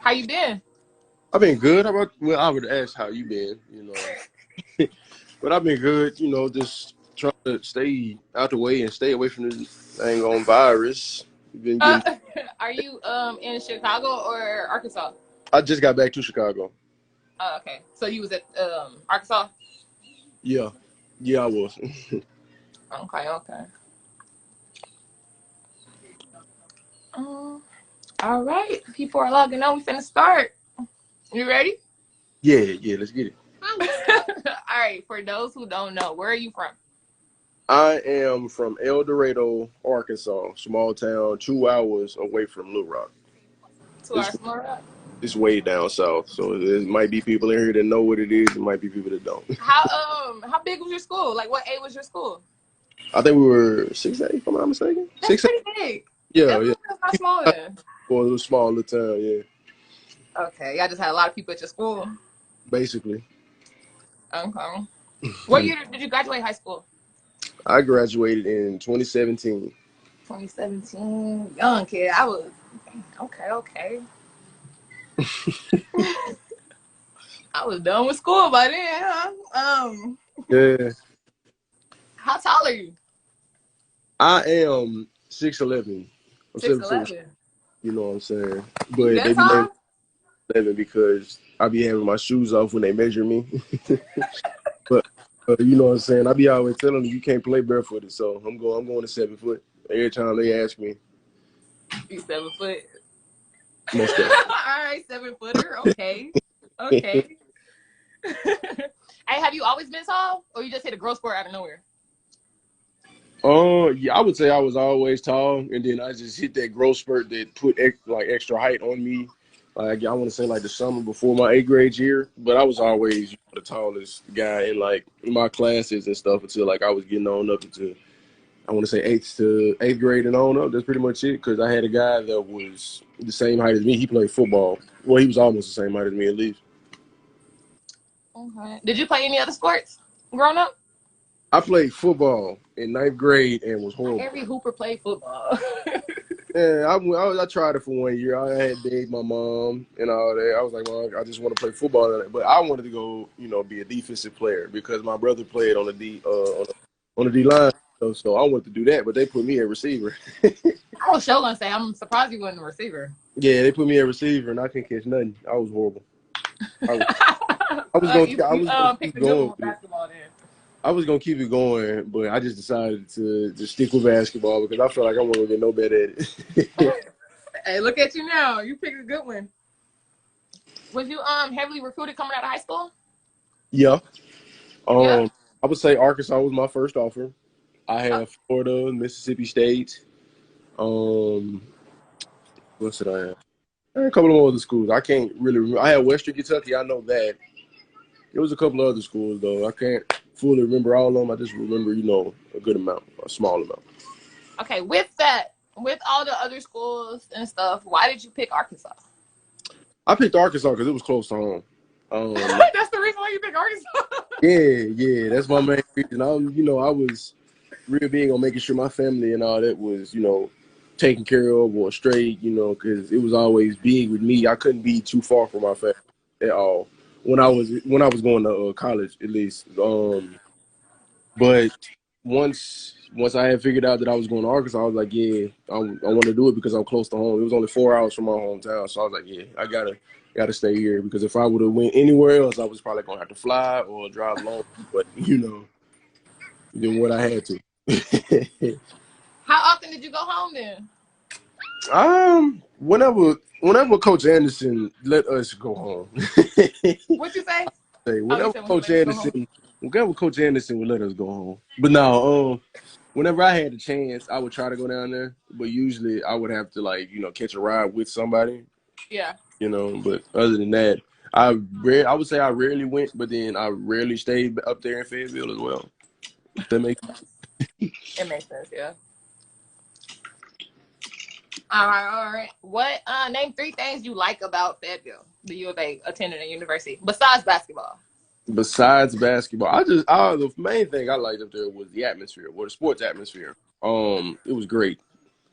How you been? I've been good. How about, well, I would ask how you been, but I've been good, just trying to stay out the way and stay away from this dang on virus. Been Uh, getting. are you in Chicago or Arkansas? I just got back to Chicago. Oh, okay. So you was at Arkansas? Yeah, yeah, I was. Okay, okay. Um, all right. People are logging on. We finna start. You ready? Yeah, let's get it. All right. For those who don't know, where are you from? I am from El Dorado, Arkansas, small town, 2 hours away from Little Rock. To our It's small rock. it's way down south, so there might be people in here that know what it is. There might be people that don't. How big was your school? Like what age was your school? I think we were 6A, if I'm not mistaken. That's 6A. pretty big. Yeah, That's yeah. not small then. Well, it was a small little town, yeah. Okay, y'all just had a lot of people at your school. Basically. Okay. What year did you graduate high school? I graduated in 2017. 2017. Young kid. I was okay. I was done with school by then, huh? Yeah. How tall are you? I am 6'11". I'm 7 foot. 6'11". You know what I'm saying? You But that they be naming tall? 11 because I be having my shoes off when they measure me. but you know what I'm saying? I be always telling them you can't play barefooted, so I'm going to 7 foot. Every time they ask me. You 7 foot. Most of All right, 7-footer. Okay. Okay. Hey, have you always been tall, or you just hit a growth spurt out of nowhere? Yeah, I would say I was always tall, and then I just hit that growth spurt that put extra height on me. Like I want to say like the summer before my 8th grade year, but I was always the tallest guy in my classes and stuff until like I was getting on up into I want to say 8th grade and on up. That's pretty much it because I had a guy that was the same height as me. He played football. Well, he was almost the same height as me at least. Okay. Did you play any other sports growing up? I played football in 9th grade and was horrible. Every hooper played football. Yeah, I tried it for 1 year. I had begged my mom and all that. I was like, well, I just want to play football, but I wanted to go, be a defensive player because my brother played on the D line. So I wanted to do that, but they put me at receiver. I was sure gonna say I'm surprised you wasn't a receiver. Yeah, they put me at receiver, and I couldn't catch nothing. I was horrible. I was gonna keep going. I was gonna keep it going, but I just decided to stick with basketball because I felt like I wasn't gonna get no better at it. Hey, look at you now. You picked a good one. Was you heavily recruited coming out of high school? Yeah. Yeah. I would say Arkansas was my first offer. I had Florida, Mississippi State. What did I have? A couple of other schools. I can't really remember. I had Western Kentucky. I know that. There was a couple of other schools though. I can't fully remember all of them. I just remember, a good amount, a small amount. Okay, with all the other schools and stuff, why did you pick Arkansas? I picked Arkansas because it was close to home. That's the reason why you picked Arkansas. Yeah, that's my main reason. I was real big on making sure my family and all that was, taken care of or straight, because it was always big with me. I couldn't be too far from my family at all when I was going to college, at least. But once I had figured out that I was going to Arkansas, I was like, yeah, I want to do it because I'm close to home. It was only 4 hours from my hometown, so I was like, yeah, I gotta stay here because if I would have went anywhere else, I was probably gonna have to fly or drive long. But then what I had to. How often did you go home then? Whenever Coach Anderson let us go home. What'd you say? Whenever Coach Anderson would let us go home. But no, whenever I had the chance, I would try to go down there. But usually I would have to catch a ride with somebody. Yeah. But other than that, I would say I rarely went, but then I rarely stayed up there in Fayetteville as well. That makes sense. It makes sense, yeah. All right. What name 3 things you like about Fayetteville, the U of A, attending a university, besides basketball? Besides basketball, the main thing I liked up there was the atmosphere, or the sports atmosphere. It was great.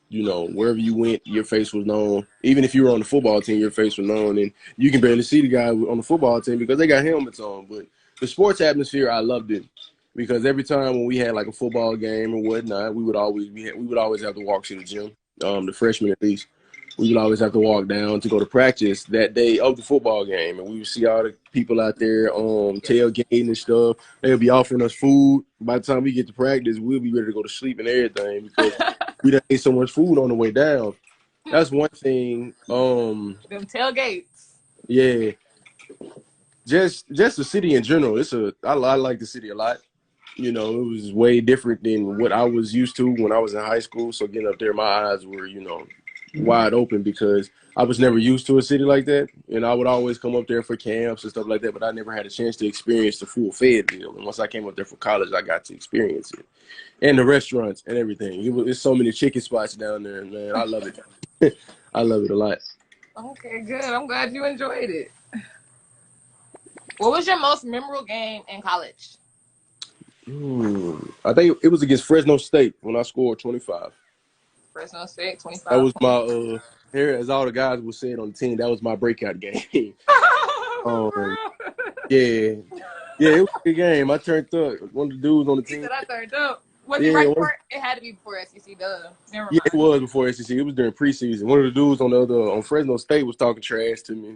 you know, wherever you went, your face was known. Even if you were on the football team, your face was known, and you can barely see the guy on the football team because they got helmets on. But the sports atmosphere, I loved it because every time when we had like a football game or whatnot, we would always have to walk to the gym. The freshmen at least, we would always have to walk down to go to practice that day of the football game, and we would see all the people out there tailgating and stuff. They'll be offering us food. By the time we get to practice, we'll be ready to go to sleep and everything because we done ate so much food on the way down. That's one thing. Them tailgates. Yeah, just the city in general. I like the city a lot. You know, it was way different than what I was used to when I was in high school. So getting up there, my eyes were, wide open because I was never used to a city like that. And I would always come up there for camps and stuff like that, but I never had a chance to experience the full Fayetteville. And once I came up there for college, I got to experience it. And the restaurants and everything. There's so many chicken spots down there, man. I love it. I love it a lot. Okay, good. I'm glad you enjoyed it. What was your most memorable game in college? I think it was against Fresno State when I scored 25. Fresno State, 25. That was my here, as all the guys would say on the team, that was my breakout game. Yeah, it was a good game. I turned up. One of the dudes on the team. He said I turned up. Was it right before? It had to be before SEC, duh. Never mind. Yeah, it was before SEC. It was during preseason. One of the dudes on Fresno State was talking trash to me,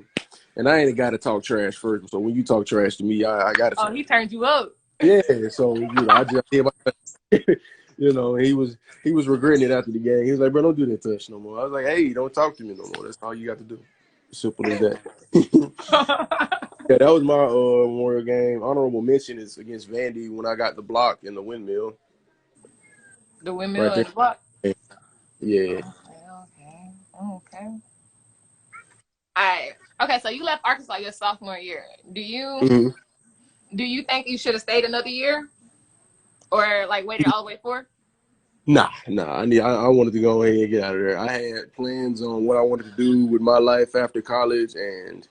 and I ain't got to talk trash first. So when you talk trash to me, I got to. Oh, he turned you up. Yeah, so I just did my. He was regretting it after the game. He was like, "Bro, don't do that to us no more." I was like, "Hey, don't talk to me no more. That's all you got to do. Simple as that." Yeah, that was my Memorial game. Honorable mention is against Vandy when I got the block in the windmill. The windmill right and the block? Yeah. Okay. All right. Okay, so you left Arkansas your sophomore year. Do you think you should have stayed another year? Or like waited all the way for? Nah. I wanted to go ahead and get out of there. I had plans on what I wanted to do with my life after college, and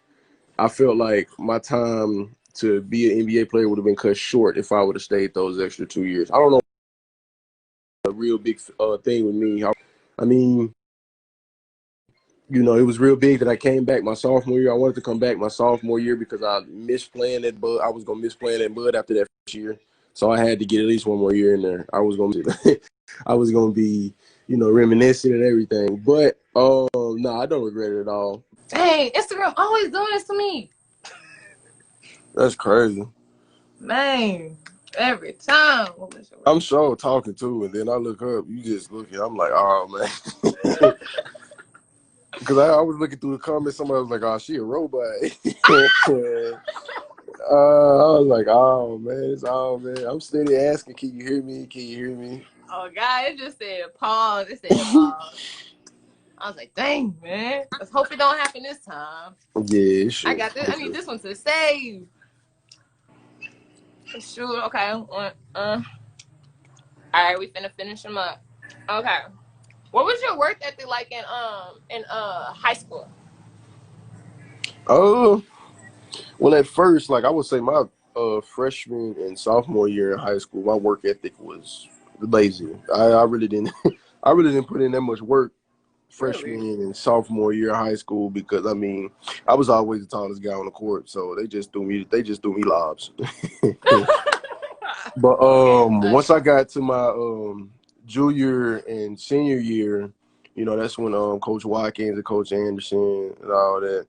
I felt like my time to be an NBA player would have been cut short if I would have stayed those extra 2 years. I don't know. A real big thing with me. I mean, it was real big that I came back my sophomore year. I wanted to come back my sophomore year because I missed playing at Bud. I was gonna miss playing at Bud after that first year, so I had to get at least one more year in there. I was gonna be, reminiscent and everything. But no, I don't regret it at all. Dang, Instagram always doing this to me. That's crazy. Man, every time. I'm sure talking to, and then I look up. You just look at. I'm like, oh man. Because I was looking through the comments, somebody was like, "Oh, she a robot." I was like, "Oh man, I'm steady asking, can you hear me? Can you hear me?" Oh God, it just said pause. It said pause. I was like, "Dang man, let's hope it don't happen this time." Yeah, sure. I got this. I need this one to save. Sure. Okay. All right, we finna finish them up. Okay. What was your work ethic like in high school? Well, at first, like I would say, my freshman and sophomore year in high school, my work ethic was lazy. I really didn't. I really didn't put in that much work freshman and sophomore year of high school because I was always the tallest guy on the court, so they just threw me lobs. But once I got to my junior and senior year, that's when Coach Watkins and Coach Anderson and all that.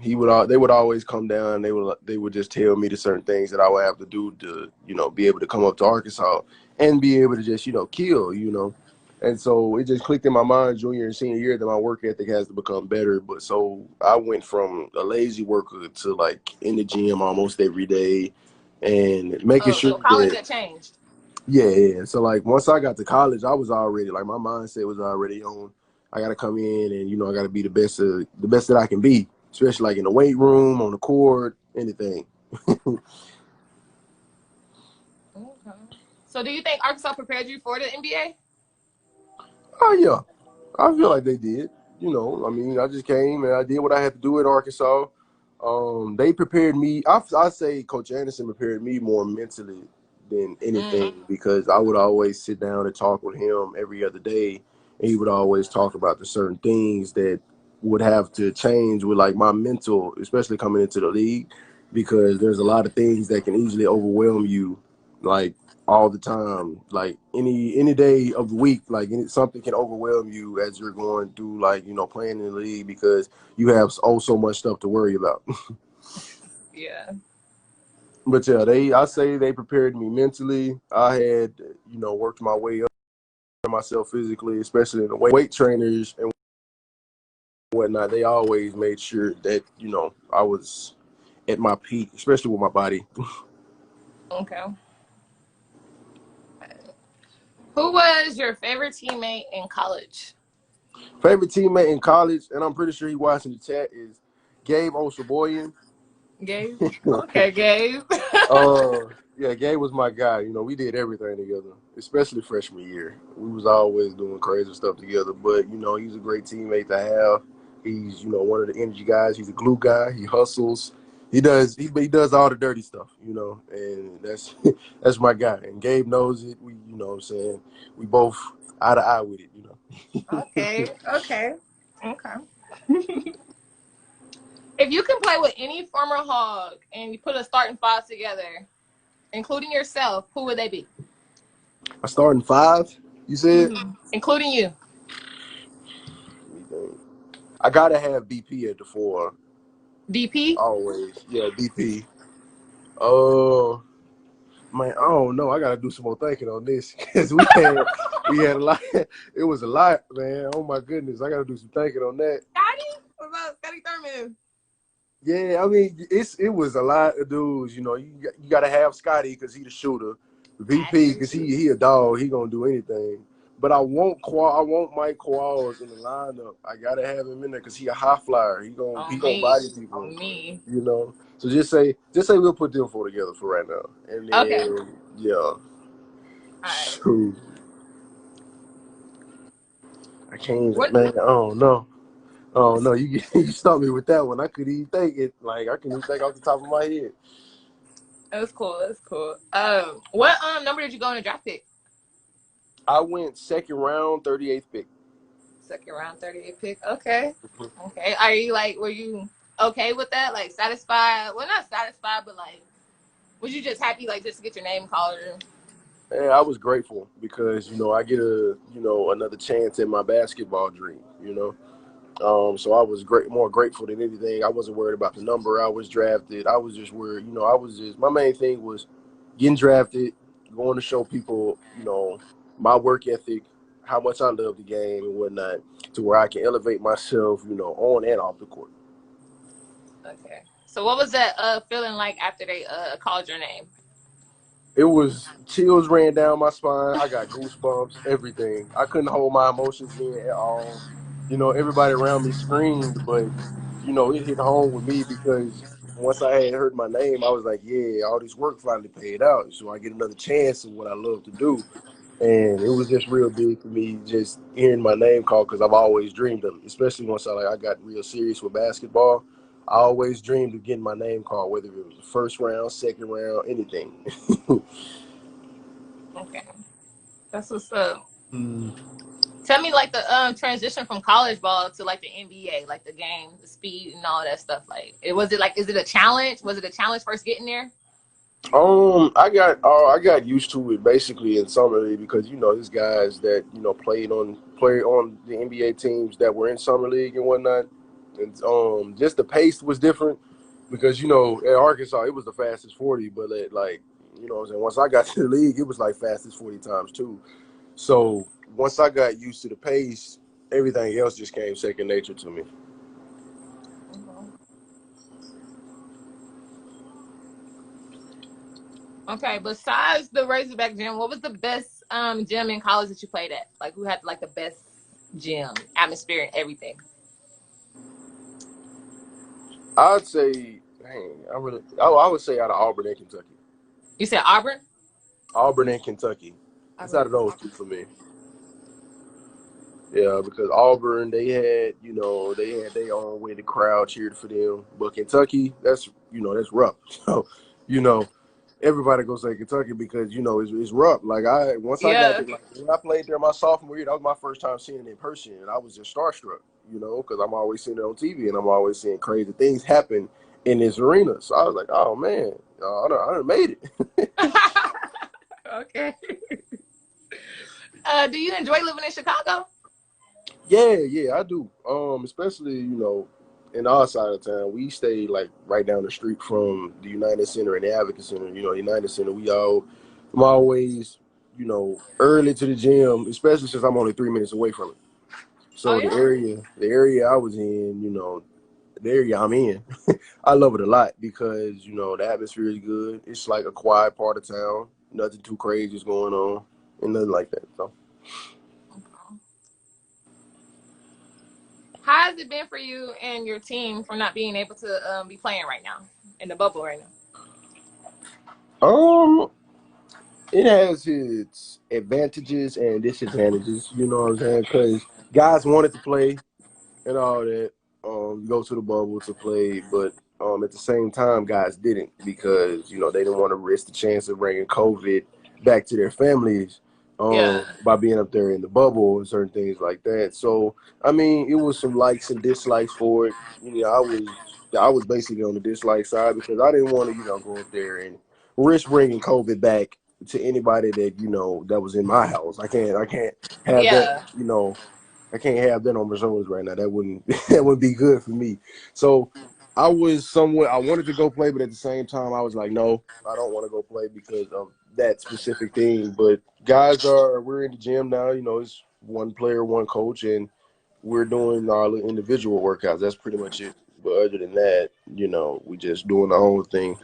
They would always come down. They would just tell me the certain things that I would have to do to, be able to come up to Arkansas and be able to just, kill. And so it just clicked in my mind junior and senior year that my work ethic has to become better. But so I went from a lazy worker to like in the gym almost every day and making sure so college had changed. Yeah. So like once I got to college, I was already like my mindset was already on. I got to come in and I got to be the best that I can be, especially like in the weight room, on the court, anything. Okay. So do you think Arkansas prepared you for the NBA? Oh yeah, I feel like they did. I just came and I did what I had to do at Arkansas. They prepared me. I say Coach Anderson prepared me more mentally than Mm. anything because I would always sit down and talk with him every other day, and he would always talk about the certain things that would have to change with like my mental, especially coming into the league, because there's a lot of things that can easily overwhelm you, like all the time, like any day of the week, like something can overwhelm you as you're going through, like playing in the league because you have so much stuff to worry about. Yeah. But yeah, I say they prepared me mentally. I had worked my way up myself physically, especially in the weight trainers and whatnot. They always made sure that I was at my peak, especially with my body. Okay. Who was your favorite teammate in college? Favorite teammate in college, and I'm pretty sure he watching the chat, is Gabe Osaboyan. Gabe. Okay, Gabe. Yeah, Gabe was my guy. We did everything together, especially freshman year. We was always doing crazy stuff together. But he's a great teammate to have. He's one of the energy guys. He's a glue guy. He hustles. He does all the dirty stuff. And that's that's my guy. And Gabe knows it. We what I'm saying, we both eye to eye with it. Okay. Okay. Okay. If you can play with any former Hog and you put a starting five together, including yourself, who would they be? I starting five. You said. Including you. I gotta have BP at the four. DP? Always. Yeah, BP. Oh man, I don't know. I gotta do some more thinking on this because we had a lot. It was a lot, man. Oh my goodness, I gotta do some thinking on that. Scotty? What about Scotty Thurman? Yeah, I mean it was a lot of dudes. You gotta have Scotty because he the shooter, VP because he a dog. He gonna do anything. But I want Mike Qualls in the lineup. I gotta have him in there because he a high flyer. He gonna Me. body people. On me. So just say we'll put them four together for right now, and Okay. then yeah. All right. Shoot. I can't, What? man. I don't know. Oh no, you stumped me with that one. I couldn't even think it. Like I couldn't even think off the top of my head. That's cool. That's cool. What number did you go in the draft pick? I went second round, 38th pick. Second round, 38 pick. Okay. Okay. Are you were you okay with that? Like satisfied? Well, not satisfied, but was you just happy just to get your name called? And I was grateful because I get another chance in my basketball dream. So I was more grateful than anything. I wasn't worried about the number I was drafted. I was just worried. I was just my main thing was getting drafted, going to show people my work ethic, how much I love the game and whatnot, to where I can elevate myself, on and off the court. Okay. So what was that feeling like after they called your name? It was chills ran down my spine. I got goosebumps, everything. I couldn't hold my emotions in at all. Everybody around me screamed, but it hit home with me because once I had heard my name, I was like, yeah, all this work finally paid out. So I get another chance of what I love to do. And it was just real big for me just hearing my name called because I've always dreamed of it, especially once I got real serious with basketball. I always dreamed of getting my name called, whether it was the first round, second round, anything. Okay. That's what's up. Mm. Tell me the transition from college ball to the NBA, the game, the speed and all that stuff. Is it a challenge? Was it a challenge first getting there? I got used to it basically in summer league because these guys that played on the NBA teams that were in summer league and whatnot, and just the pace was different because at Arkansas it was the fastest 40, but what I'm saying, once I got to the league it was like fastest 40 times too. So once I got used to the pace, everything else just came second nature to me. Mm-hmm. Okay, besides the Razorback gym, what was the best gym in college that you played at? Who had the best gym atmosphere and everything? I'd say, I would say out of Auburn and Kentucky. You said Auburn? Auburn and Kentucky. It's Auburn. out of those two for me. Yeah, because Auburn, they had their own way the crowd cheered for them. But Kentucky, that's rough. So, you know, everybody go say Kentucky because it's rough. Like once I got Yeah. there, like when I played there my sophomore year, that was my first time seeing it in person, and I was just starstruck. Because I'm always seeing it on TV, and I'm always seeing crazy things happen in this arena. So I was like, oh man, I done made it. Okay. Do you enjoy living in Chicago? Yeah, I do. Especially in our side of town, we stay like right down the street from the United Center and the Advocate Center. United Center, I'm always early to the gym, especially since I'm only 3 minutes away from it. Oh So the yeah. area, the area I was in, the area I'm in, I love it a lot because the atmosphere is good. It's like a quiet part of town. Nothing too crazy is going on, and nothing like that. So. How has it been for you and your team for not being able to be playing right now in the bubble right now? Um, it has its advantages and disadvantages. You know what I'm saying? Because guys wanted to play and all that, go to the bubble to play, but at the same time, guys didn't because they didn't want to risk the chance of bringing COVID back to their families Yeah. by being up there in the bubble and certain things like that. So I mean, it was some likes and dislikes for it. I was basically on the dislike side because I didn't want to go up there and risk bringing COVID back to anybody that was in my house. I can't have that Yeah. I can't have that on Missouri right now. That wouldn't that would be good for me. So I wanted to go play, but at the same time I was like, no, I don't want to go play because of that specific thing. But we're in the gym now, it's one player, one coach, and we're doing our little individual workouts. That's pretty much it. But other than that, we just doing the whole thing.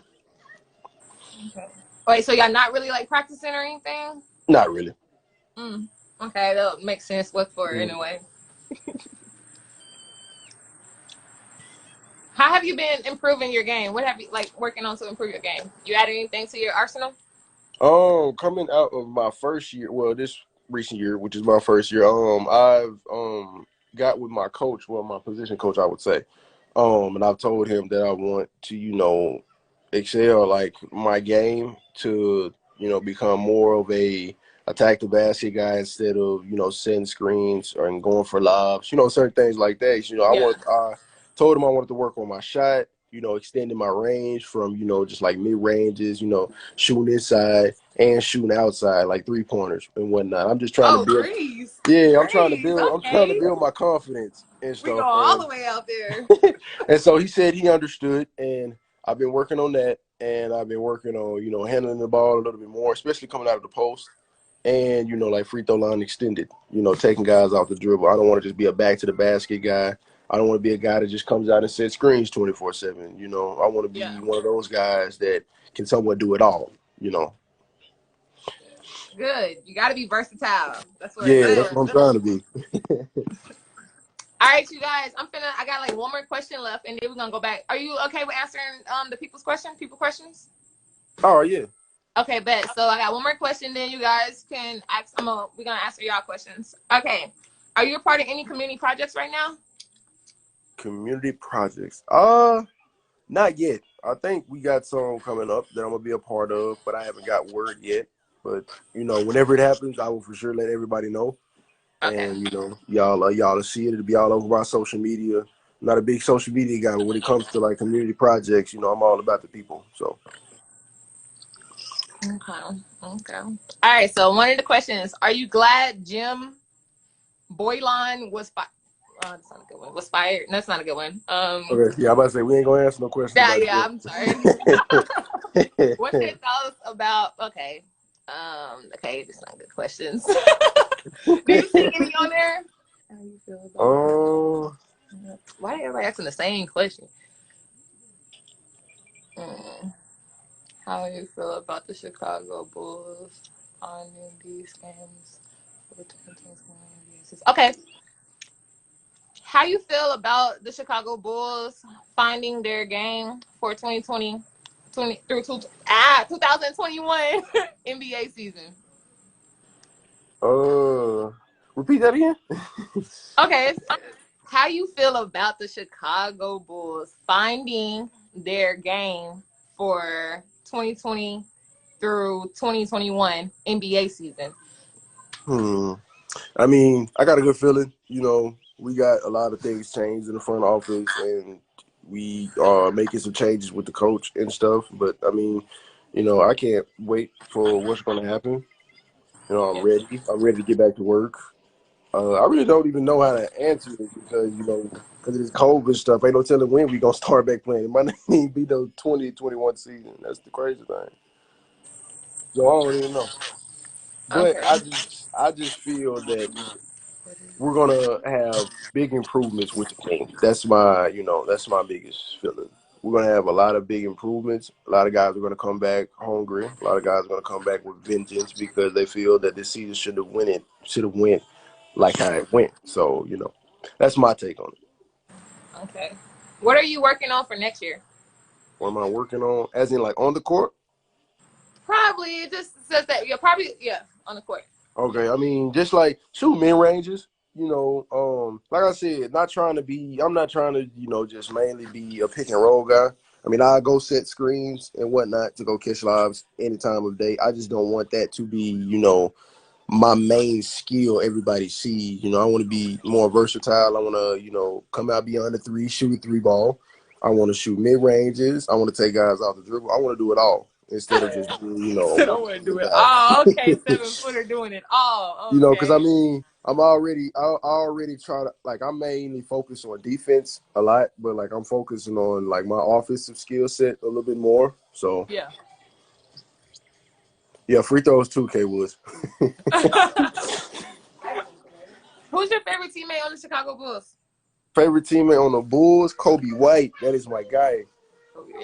Okay. Wait, so y'all not really like practicing or anything? Not really. Mm. Okay, that makes sense. What for Mm. anyway? How have you been improving your game? What have you like working on to improve your game? You add anything to your arsenal? Coming out of my first year, well, this recent year, which is my first year, I've got with my coach, well, my position coach, I would say, and I've told him that I want to, excel like my game to, become more of a attack the basket guy instead of setting screens or and going for lobs, certain things like that. Yeah. I told him I wanted to work on my shot, extending my range from just like mid ranges, shooting inside and shooting outside like 3 pointers and whatnot. I'm just trying to Oh, build. threes. Yeah, I'm trying to Threes. build. I'm trying to Okay. build my confidence and We go stuff. all And the way out there. and so he said he understood, and I've been working on that, and I've been working on handling the ball a little bit more, especially coming out of the post. And like free throw line extended, taking guys off the dribble. I don't want to just be a back to the basket guy. I don't want to be a guy that just comes out and sets screens 24/7. I want to Yeah. be one of those guys that can somewhat do it all. Good. You got to be versatile. That's what it Yeah, that's says. what I'm trying to be. All right, you guys. I got like one more question left, and then we're gonna go back. Are you okay with answering the people's question? People questions. Oh yeah, Okay, bet. So I got one more question. Then you guys can ask. We're gonna answer y'all questions. Okay. Are you a part of any community projects right now? community projects. Not yet. I think we got some coming up that I'm gonna be a part of, but I haven't got word yet. But whenever it happens, I will for sure let everybody know. Okay. And y'all will see it. It'll be all over my social media. I'm not a big social media guy, but when it comes to like community projects, I'm all about the people. So Okay. Okay. All right. So one of the questions: are you glad Jim Boylan was fired? Oh, that's not a good one. Was fired? No, that's not a good one. okay, yeah, I'm about to say we ain't gonna answer no questions Yeah, about yeah. you. I'm sorry. What's your thoughts about? Okay. Okay. That's not good questions. Do you see any on there? How do you feel about the? Oh, Why everybody asking the same question? Mm. How do you feel about the Chicago Bulls finding these games for 2021? Okay. How you feel about the Chicago Bulls finding their game for 2020 through 2021 NBA season? repeat that again. Okay. How you feel about the Chicago Bulls finding their game for 2020 through 2021 NBA season? I mean, I got a good feeling. We got a lot of things changed in the front office, and we are making some changes with the coach and stuff. But I mean, I can't wait for what's going to happen. I'm Yeah. ready. I'm ready to get back to work. I really don't even know how to answer it because of this COVID stuff. Ain't no telling when we gonna start back playing. It might not even be the 2021 season. That's the crazy thing. So I don't even know. But Okay. I just feel that we're gonna have big improvements with the team. That's my biggest feeling. We're gonna have a lot of big improvements. A lot of guys are gonna come back hungry. A lot of guys are gonna come back with vengeance because they feel that this season should have went like how it went. So that's my take on it. Okay. What are you working on for next year? What am I working on? As in, like on the court? Probably it just says that you're probably on the court. Okay, I mean, just like shoot mid ranges. Like I said, not trying to be. I'm not trying to, just mainly be a pick and roll guy. I mean, I go set screens and whatnot to go catch lives any time of day. I just don't want that to be, my main skill everybody sees. I want to be more versatile. I want to, come out beyond the three, shoot a three ball. I want to shoot mid ranges. I want to take guys off the dribble. I want to do it all instead of just being, a Said I one want to do footer it guy. all. Okay, 7 footer doing it all. Because I Okay. mean, I already try to, like, I'm mainly focused on defense a lot, but like I'm focusing on like my offensive skill set a little bit more. So Yeah. yeah, free throws too, K Woods. Who's your favorite teammate on the Chicago Bulls? Favorite teammate on the Bulls, Kobe White. That is my guy.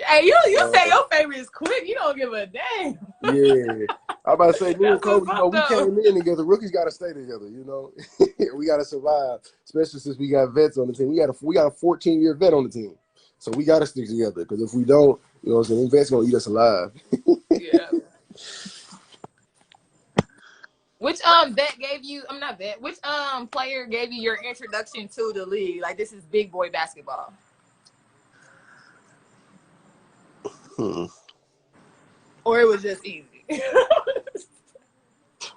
Hey, you say Uh, your favorite is quick. You don't give a damn. yeah. I about to say, me and That's what's Kobe, up, we though. came in together. Rookies got to stay together. We got to survive, especially since we got vets on the team. We got a 14-year vet on the team, so we got to stick together. Because if we don't, what I'm saying, them vets gonna eat us alive. Yeah. Which vet gave you? I'm not vet. Which player gave you your introduction to the league? Like this is big boy basketball, Hmm. or it was just easy.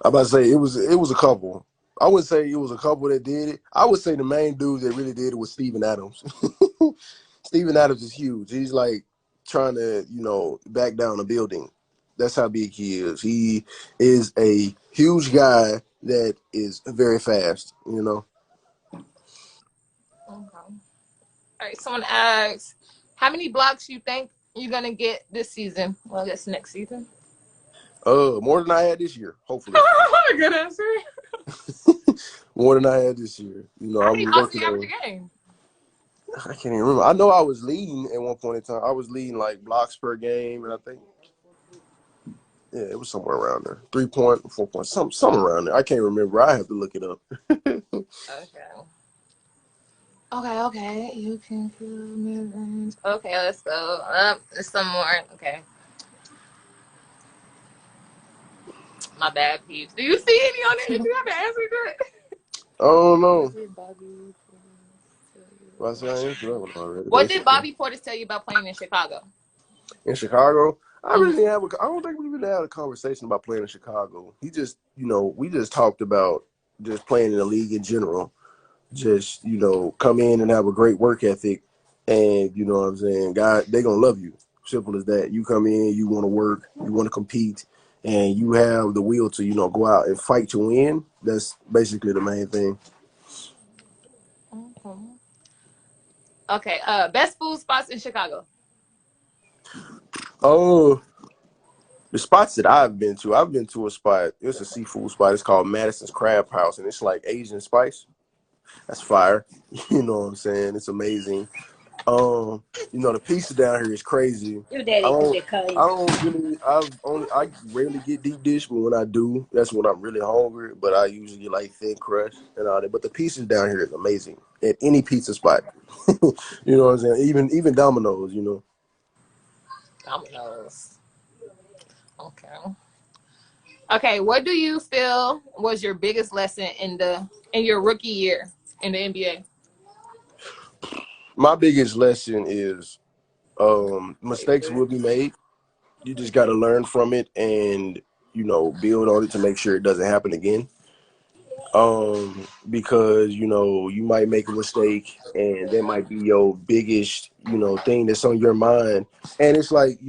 I about to say it was a couple. I wouldn't say it was a couple that did it. I would say the main dude that really did it was Steven Adams. Steven Adams is huge. He's like trying to, back down a building. That's how big he is. He is a huge guy that is very fast. Okay. All right. Someone asks, how many blocks you think you're gonna get this season? Well, I guess next season. More than I had this year, hopefully. Good answer. More than I had this year. How many I'm blocks do working you average on. a game? I can't even remember. I know I was leading at one point in time. I was leading like blocks per game, and I think it was somewhere around there. 3 point, 4 point, some around there. I can't remember. I have to look it up. Okay. Okay. You can feel mid range. Okay, let's go. There's some more. Okay. My bad, peeps. Do you see any on there that you have to answer that? I don't What know. did Bobby tell you Well, I about said I answered that one already, but What it's did okay. Bobby Portis tell you about playing in Chicago? In Chicago, I really Mm-hmm. didn't have. I don't think we really had a conversation about playing in Chicago. He just, we just talked about just playing in the league in general. Just come in and have a great work ethic, and you know what I'm saying, God, they gonna love you. Simple as that. You come in, you want to work, you want to compete, and you have the will to go out and fight to win. That's basically the main thing. Okay. Okay. Best food spots in Chicago. Oh, the spots that I've been to a spot. It's a seafood spot. It's called Madison's Crab House, and it's like Asian spice. That's fire. You know what I'm saying? It's amazing. The pizza down here is crazy. Your I daddy do don't that cuz. I don't really I rarely get deep dish, but when I do, that's when I'm really hungry. But I usually get like thin crust and all that. But the pizza down here is amazing at any pizza spot. You know what I'm saying? Even Domino's. Domino's. Okay. Okay. What do you feel was your biggest lesson in your rookie year in the NBA? My biggest lesson is mistakes will be made. You just got to learn from it and build on it to make sure it doesn't happen again. Because you might make a mistake and that might be your biggest thing that's on your mind, and it's like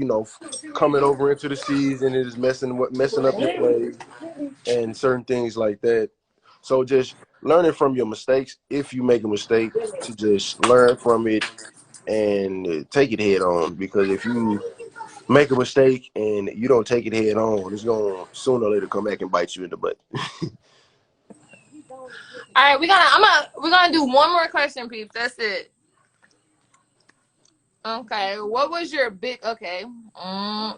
coming over into the season, it is messing up your play and certain things like that. So just learning from your mistakes. If you make a mistake, to just learn from it and take it head on, because if you make a mistake and you don't take it head on, it's gonna sooner or later come back and bite you in the butt. All right, we're gonna do one more question, peeps. That's it. Okay, what was your big? Okay,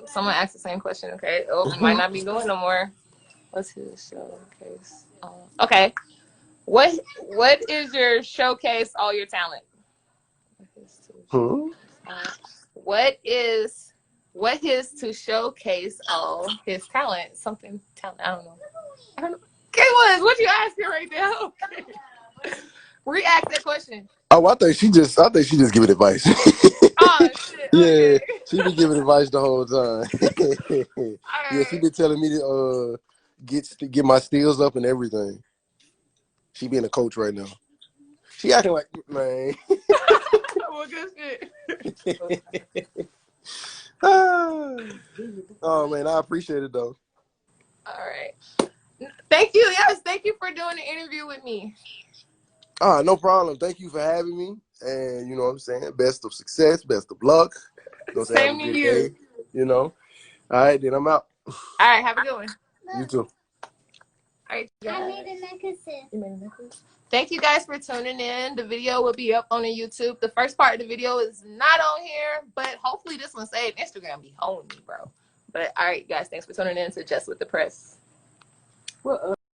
someone asked the same question. Okay, oh, might not be doing no more. What's his showcase? Okay, what is your showcase all your talent? Hmm? What is to showcase all his talent? Something talent. I don't know. Kayla, what you asking right now? Okay. Re-ask that question. Oh, I think she just giving advice. Oh shit. Yeah, Okay. she been giving advice the whole time. All Yeah, she right. been telling me to get my steals up and everything. She being a coach right now. She acting like, man. Well, good shit. Oh man, I appreciate it though. All right. Thank you. Yes, thank you for doing the interview with me. No problem. Thank you for having me. And you know what I'm saying? Best of success, best of luck. Don't say have a Same to good you. day. All right, then I'm out. All right. Have a good one. You too. All right. I made a necklace. You made a necklace? Thank you guys for tuning in. The video will be up on the YouTube. The first part of the video is not on here, but hopefully this one saved. Instagram be holding me, bro. But all right, guys, thanks for tuning in to Just with the Press. What up?